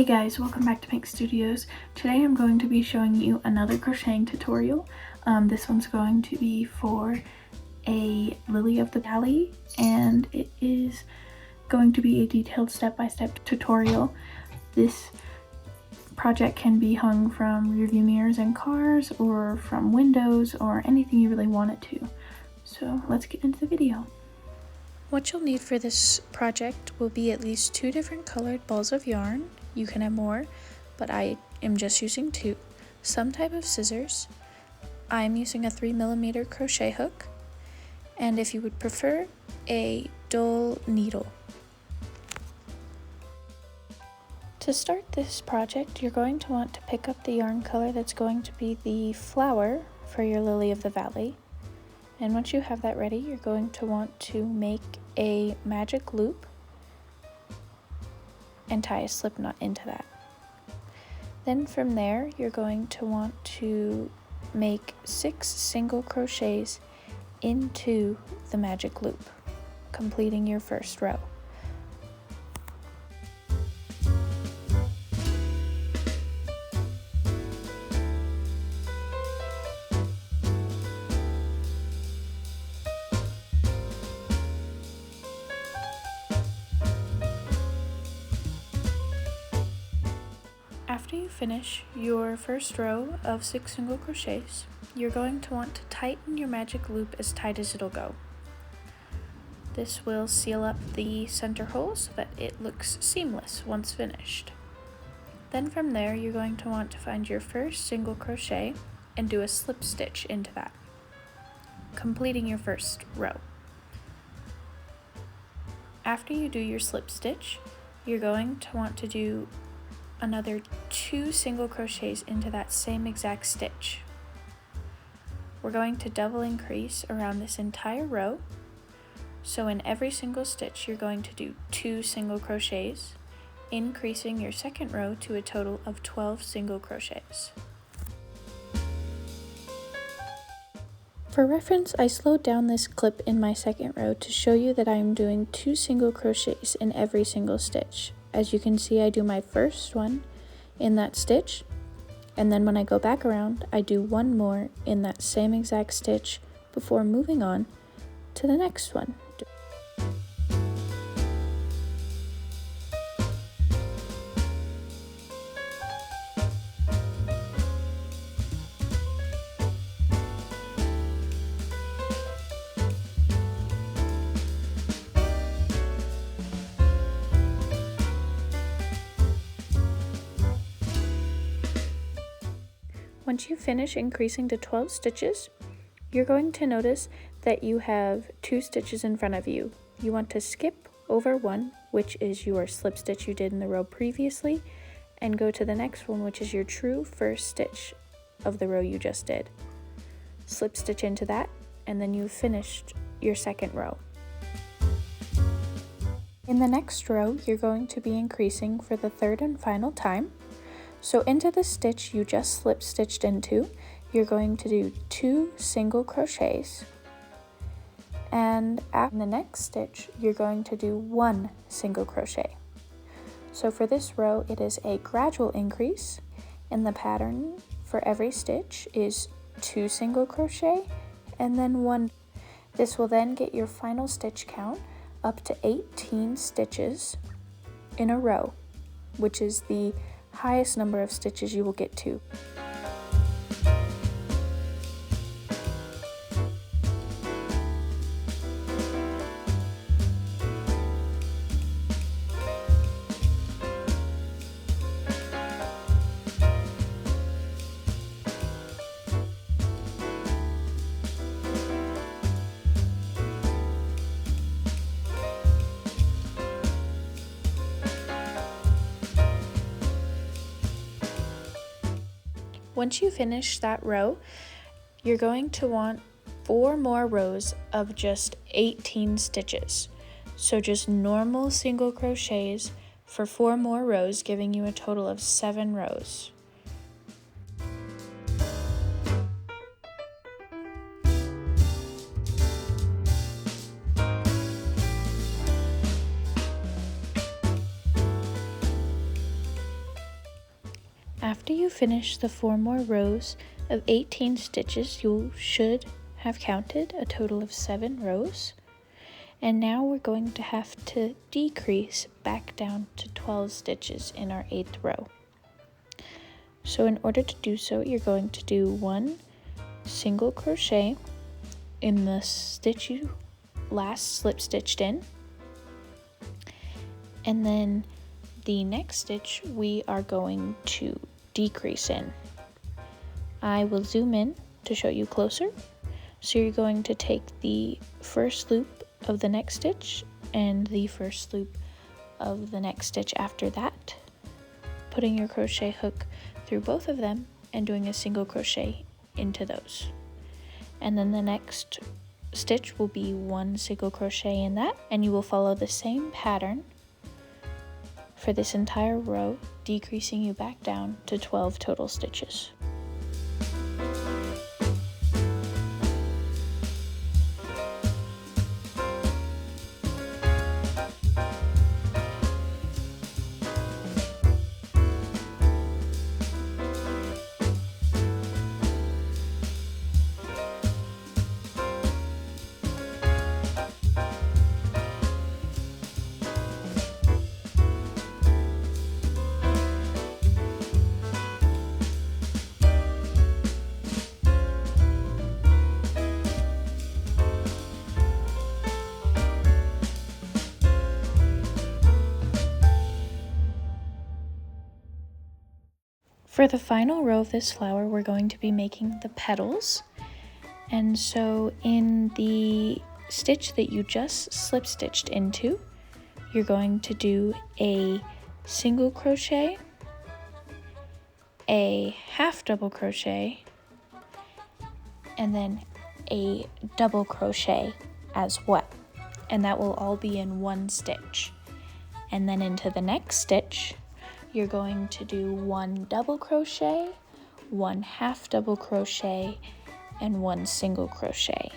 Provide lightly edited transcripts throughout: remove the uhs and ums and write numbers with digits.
guys, welcome back to Pink Studios. Today I'm going to be showing you another crocheting tutorial. This one's going to be for a Lily of the Valley, and it is going to be a detailed step-by-step tutorial. This project can be hung from rearview mirrors in cars or from windows or anything you really want it to. So let's get into the video. What you'll need for this project will be at least 2 different colored balls of yarn. You can have more, but I am just using 2. Some type of scissors. I'm using a 3mm crochet hook, and if you would prefer, a dull needle. To start this project, you're going to want to pick up the yarn color that's going to be the flower for your Lily of the Valley. And once you have that ready, you're going to want to make a magic loop and tie a slip knot into that. Then from there, you're going to want to make 6 single crochets into the magic loop, completing your first row. After you finish your first row of 6 single crochets, you're going to want to tighten your magic loop as tight as it'll go. This will seal up the center hole so that it looks seamless once finished. Then from there, you're going to want to find your first single crochet and do a slip stitch into that, completing your first row. After you do your slip stitch, you're going to want to do another 2 single crochets into that same exact stitch. We're going to double increase around this entire row, so in every single stitch you're going to do 2 single crochets, increasing your second row to a total of 12 single crochets. For reference, I slowed down this clip in my second row to show you that I am doing 2 single crochets in every single stitch. As you can see, I do my first one in that stitch, and then when I go back around, I do one more in that same exact stitch before moving on to the next one. Once you finish increasing to 12 stitches, you're going to notice that you have 2 stitches in front of you. You want to skip over one, which is your slip stitch you did in the row previously, and go to the next one, which is your true first stitch of the row you just did. Slip stitch into that, and then you've finished your second row. In the next row, you're going to be increasing for the third and final time. So into the stitch you just slip stitched into, you're going to do 2 single crochets, and in the next stitch you're going to do 1 single crochet. So for this row it is a gradual increase, and the pattern for every stitch is 2 single crochet and then 1. This will then get your final stitch count up to 18 stitches in a row, which is the highest number of stitches you will get to. Once you finish that row, you're going to want 4 more rows of just 18 stitches. So just normal single crochets for 4 more rows, giving you a total of 7 rows. after you finish the 4 more rows of 18 stitches, you should have counted a total of 7 rows. And now we're going to have to decrease back down to 12 stitches in our 8th row. So in order to do so, you're going to do 1 single crochet in the stitch you last slip stitched in, and then the next stitch we are going to decrease in. I will zoom in to show you closer. So you're going to take the first loop of the next stitch and the first loop of the next stitch after that, putting your crochet hook through both of them and doing a single crochet into those. And then the next stitch will be 1 single crochet in that, and you will follow the same pattern for this entire row, decreasing you back down to 12 total stitches. For the final row of this flower, we're going to be making the petals. And so in the stitch that you just slip stitched into, you're going to do a single crochet, a half double crochet, and then a double crochet as well. And that will all be in 1 stitch. And then into the next stitch, you're going to do 1 double crochet, 1 half double crochet, and 1 single crochet.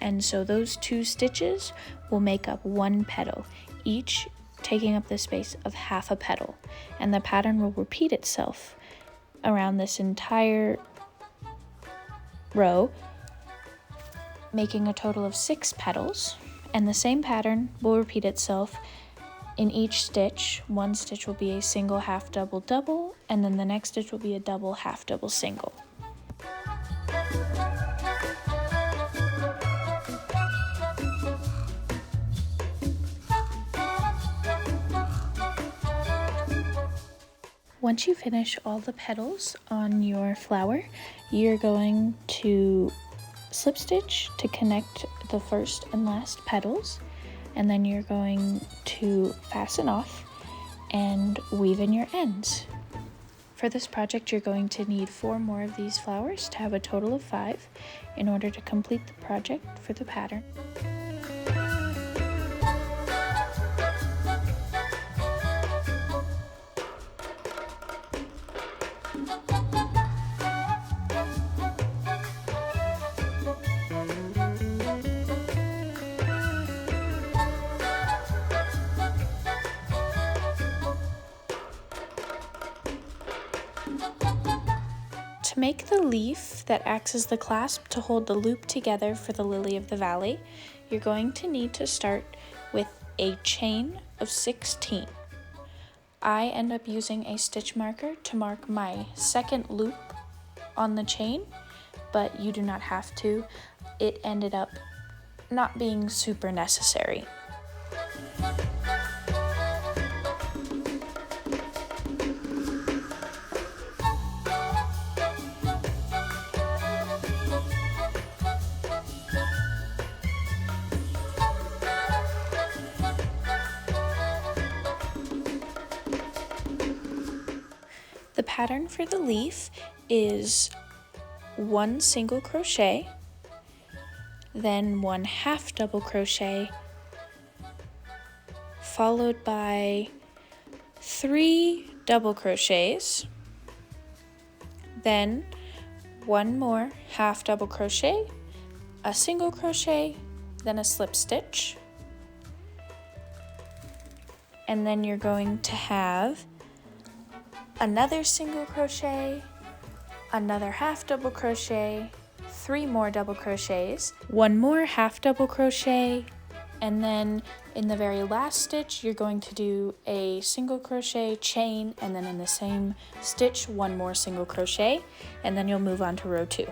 And so those 2 stitches will make up 1 petal, each taking up the space of half a petal. And the pattern will repeat itself around this entire row, making a total of 6 petals. And the same pattern will repeat itself in each stitch. 1 stitch will be a single half double double, and then the next stitch will be a double half double single. Once you finish all the petals on your flower, you're going to slip stitch to connect the first and last petals, and then you're going to fasten off and weave in your ends. For this project, you're going to need 4 more of these flowers to have a total of 5 in order to complete the project for the pattern. To make the leaf that acts as the clasp to hold the loop together for the lily of the valley, you're going to need to start with a chain of 16. I end up using a stitch marker to mark my second loop on the chain, but you do not have to. It ended up not being super necessary. The pattern for the leaf is 1 single crochet, then 1 half double crochet, followed by 3 double crochets, then 1 more half double crochet, a single crochet, then a slip stitch, and then you're going to have another single crochet, another half double crochet, 3 more double crochets, 1 more half double crochet, and then in the very last stitch you're going to do a single crochet, chain, and then in the same stitch 1 more single crochet, and then you'll move on to row 2.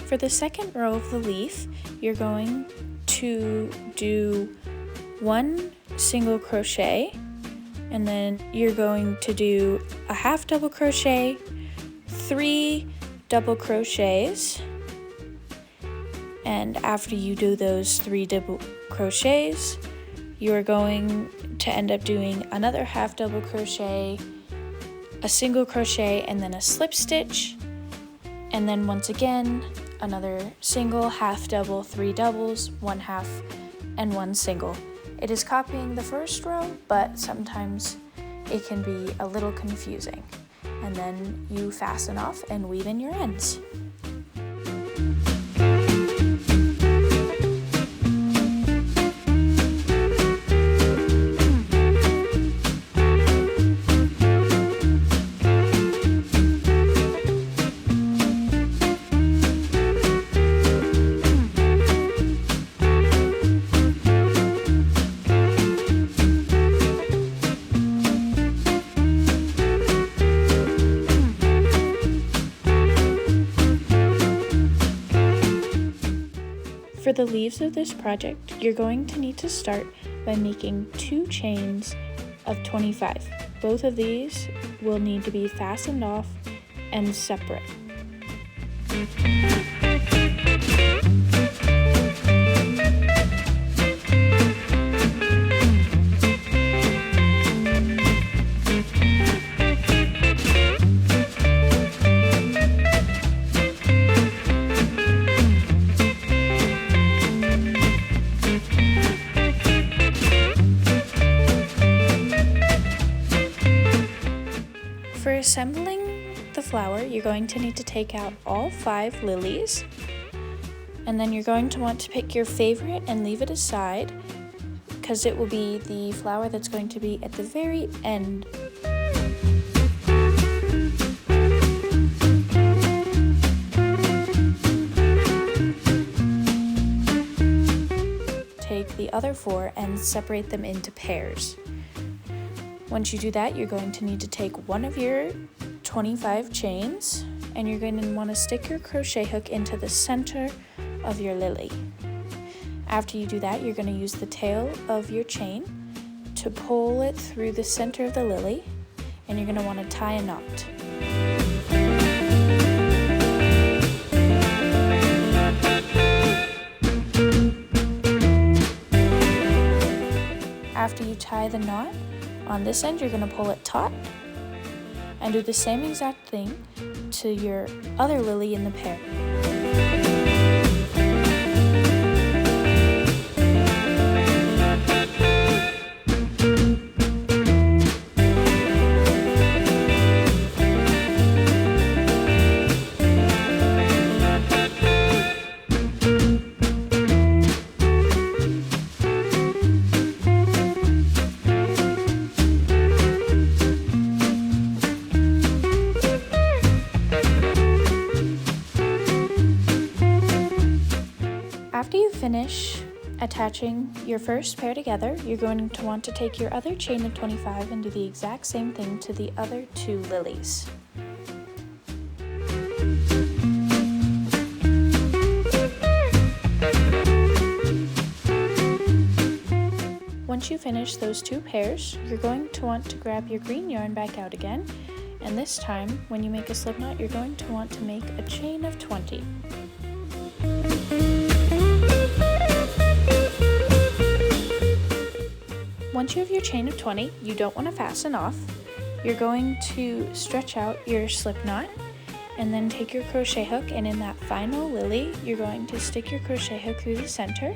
For the second row of the leaf, you're going to do 1 single crochet, and then you're going to do a half double crochet, 3 double crochets, and after you do those 3 double crochets, you are going to end up doing another half double crochet, a single crochet, and then a slip stitch, and then once again another single, half double, 3 doubles, 1 half, and 1 single. It is copying the first row, but sometimes it can be a little confusing. And then you fasten off and weave in your ends. For the leaves of this project, you're going to need to start by making 2 chains of 25. Both of these will need to be fastened off and separate. For assembling the flower, you're going to need to take out all 5 lilies, and then you're going to want to pick your favorite and leave it aside because it will be the flower that's going to be at the very end. Take the other 4 and separate them into pairs. Once you do that, you're going to need to take one of your 25 chains and you're going to want to stick your crochet hook into the center of your lily. After you do that, you're going to use the tail of your chain to pull it through the center of the lily, and you're going to want to tie a knot. After you tie the knot, on this end you're going to pull it taut and do the same exact thing to your other lily in the pair. attaching your first pair together, you're going to want to take your other chain of 25 and do the exact same thing to the other 2 lilies. Once you finish those 2 pairs, you're going to want to grab your green yarn back out again, and this time, when you make a slip knot, you're going to want to make a chain of 20. Once you have your chain of 20, you don't want to fasten off. You're going to stretch out your slip knot and then take your crochet hook, and in that final lily, you're going to stick your crochet hook through the center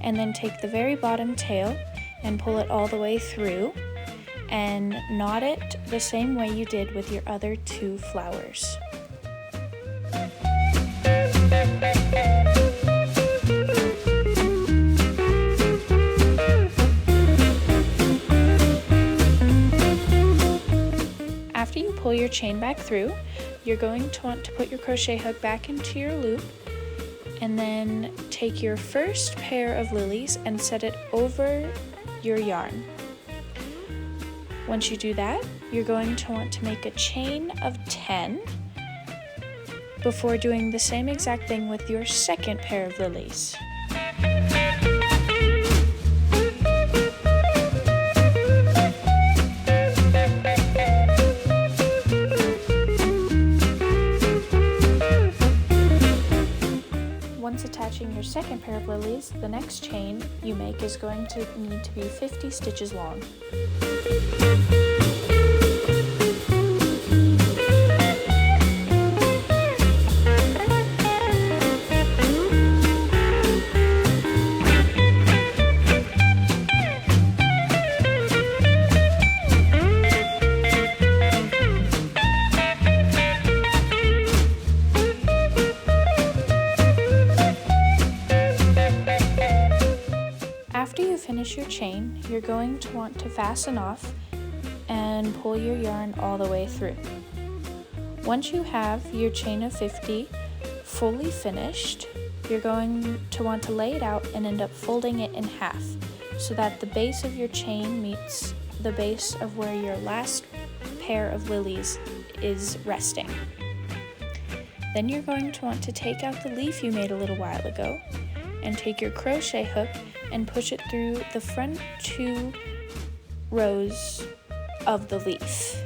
and then take the very bottom tail and pull it all the way through and knot it the same way you did with your other 2 flowers. After you pull your chain back through, you're going to want to put your crochet hook back into your loop and then take your first pair of lilies and set it over your yarn. Once you do that, you're going to want to make a chain of 10 before doing the same exact thing with your second pair of lilies. Once attaching your second pair of lilies, the next chain you make is going to need to be 50 stitches long. After you finish your chain, you're going to want to fasten off and pull your yarn all the way through. Once you have your chain of 50 fully finished, you're going to want to lay it out and end up folding it in half so that the base of your chain meets the base of where your last pair of lilies is resting. Then you're going to want to take out the leaf you made a little while ago and take your crochet hook and push it through the front 2 rows of the leaf.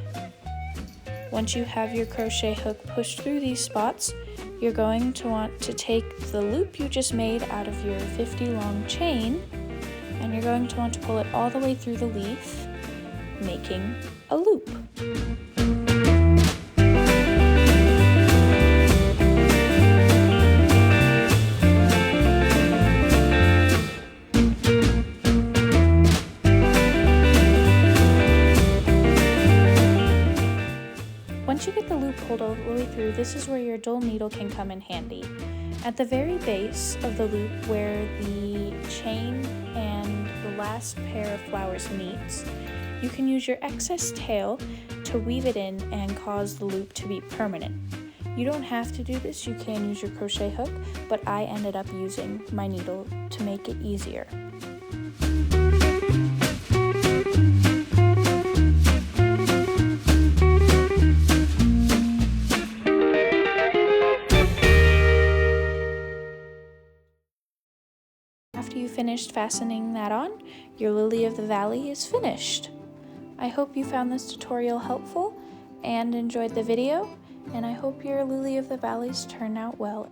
Once you have your crochet hook pushed through these spots, you're going to want to take the loop you just made out of your 50 long chain, and you're going to want to pull it all the way through the leaf, making a loop. Once you get the loop pulled all the way through, this is where your dull needle can come in handy. At the very base of the loop where the chain and the last pair of flowers meets, you can use your excess tail to weave it in and cause the loop to be permanent. You don't have to do this, you can use your crochet hook, but I ended up using my needle to make it easier. After you finished fastening that on, your Lily of the Valley is finished. I hope you found this tutorial helpful and enjoyed the video, and I hope your Lily of the Valleys turn out well.